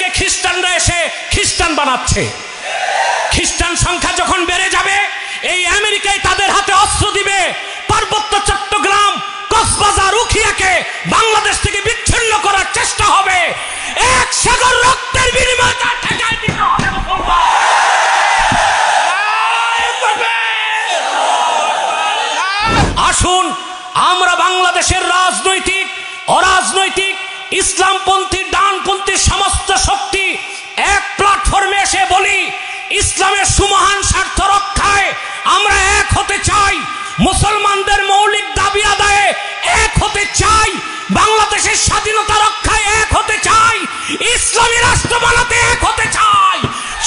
দেশকে খ্রিস্টানরা এসে খ্রিস্টান বানাচ্ছে। খ্রিস্টান সংখ্যা যখন বেড়ে যাবে, এই আমেরিকায় তাদের হাতে অস্ত্র দিবে, পার্বত্য চট্টগ্রাম, কক্সবাজার, উখিয়াকে বাংলাদেশ থেকে বিচ্ছিন্ন করার চেষ্টা হবে। এক সাগর রক্তের বিনিময়ে তা ঠেকায় দিতে হবে। আসুন আমরা বাংলাদেশের রাজনৈতিক, অরাজনৈতিক, ইসলামপন্থী, ডানপন্থী সমস্ত শক্তি এক প্ল্যাটফর্মে এসে বলি, ইসলামের সুমহান স্বার্থ রক্ষায় আমরা এক হতে চাই। মুসলমানদের মৌলিক দাবি আদায়ে এক হতে চাই। বাংলাদেশের স্বাধীনতা রক্ষায় এক হতে চাই। ইসলামী রাষ্ট্র বানাতে এক হতে চাই।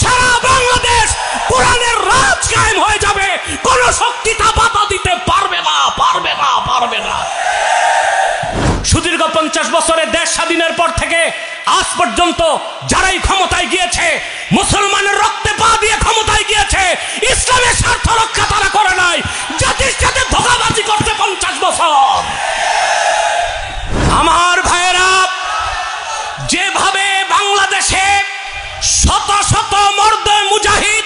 সারা বাংলাদেশ কোরআনের রাজ কায়েম হয়ে যাবে। কোন শক্তি তা বাধা দিতে পারবে না, পারবে না, পারবে না। সুদীর্ঘ 50 বছরে দেশ স্বাধীনের পর থেকে আজ পর্যন্ত যারাই ক্ষমতায় গিয়েছে, মুসলমানের রক্তে পা দিয়ে ক্ষমতায় গিয়েছে, ইসলামের স্বার্থ রক্ষা তারা করে নাই। জাতির সাথে ধোঁকাবাজি করতে 50 বছর। আমার ভাইয়েরা, যেভাবে বাংলাদেশে শত শত মর্দ মুজাহিদ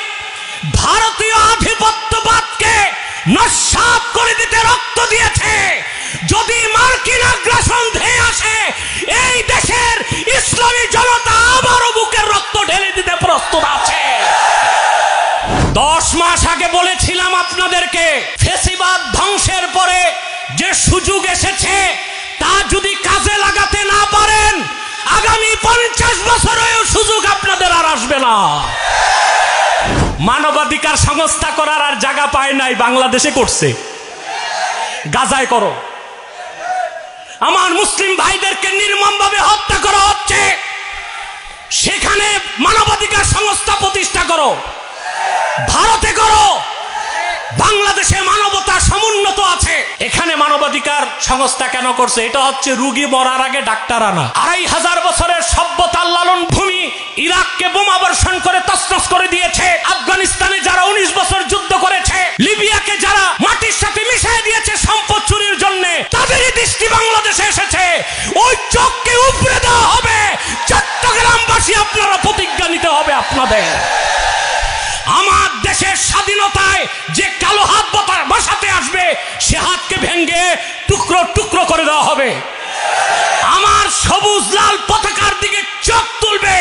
ভারতীয় আধিপত্যবাদকে নস্যাৎ করে দিতে রক্ত দিয়েছে, যদি মার্কিন আগ্রাসন ধেয়ে আসে, এই দেশের ইসলামী জনতা আবারও বুকের রক্ত ঢেলে দিতে প্রস্তুত আছে। 10 মাস আগে বলেছিলাম আপনাদেরকে, ফ্যাসিবাদ ধ্বংসের পরে যে সুযোগ এসেছে তা যদি কাজে লাগাতে না পারেন, আগামী 50 বছরেও সুযোগ আপনাদের আর আসবে না। মানবাধিকার সংস্থা করার আর জায়গা পায় নাই, বাংলাদেশে করছে। গাজায় করো। আমার মুসলিম ভাইদেরকে নির্মমভাবে হত্যা করা হচ্ছে, সেখানে মানবাধিকার সংস্থা প্রতিষ্ঠা করো। ভারতে করো। বাংলাদেশে মানবতা সমুন্নত আছে, এখানে মানবাধিকার সংস্থা কেন করছে? এটা হচ্ছে রুগী মরার আগে ডাক্তার আনা। 2500 বছরের সভ্যতার লালন ভূমি ইরাককে বোমাবর্ষণ করে তছনছ করে দিয়েছে। আফগানিস্তানে যারা 19 বছর যুদ্ধ করেছে, লিবিয়াকে যারা মাটির সাথে মিশিয়ে দিয়েছে সম্পদ চুরির জন্য, তাদেরই দৃষ্টি বাংলাদেশে এসেছে। ওই চোখকে উপড়ে দেওয়া হবে। চট্টগ্রামবাসী, আপনারা প্রতিজ্ঞা নিতে হবে আপনাদের। আমার দেশের স্বাধীনতায় যে কালো হাত বসাতে আসবে, সে হাতকে ভেঙে টুকরো টুকরো করে দেওয়া হবে। আমার সবুজ লাল পতাকার দিকে চোখ তুলবে,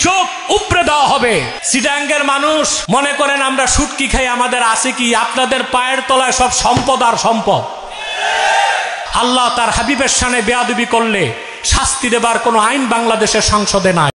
চোখ উপড়ে দেওয়া হবে। চিটাঙ্গের মানুষ মনে করেন আমরা শুটকি খাই, আমাদের আছে কি? আপনাদের পায়ের তলায় সব সম্পদ আর সম্পদ। আল্লাহ তার হাবিবের শানে বেয়াদবি করলে শাস্তি দেবার কোনো আইন বাংলাদেশের সংসদে নাই।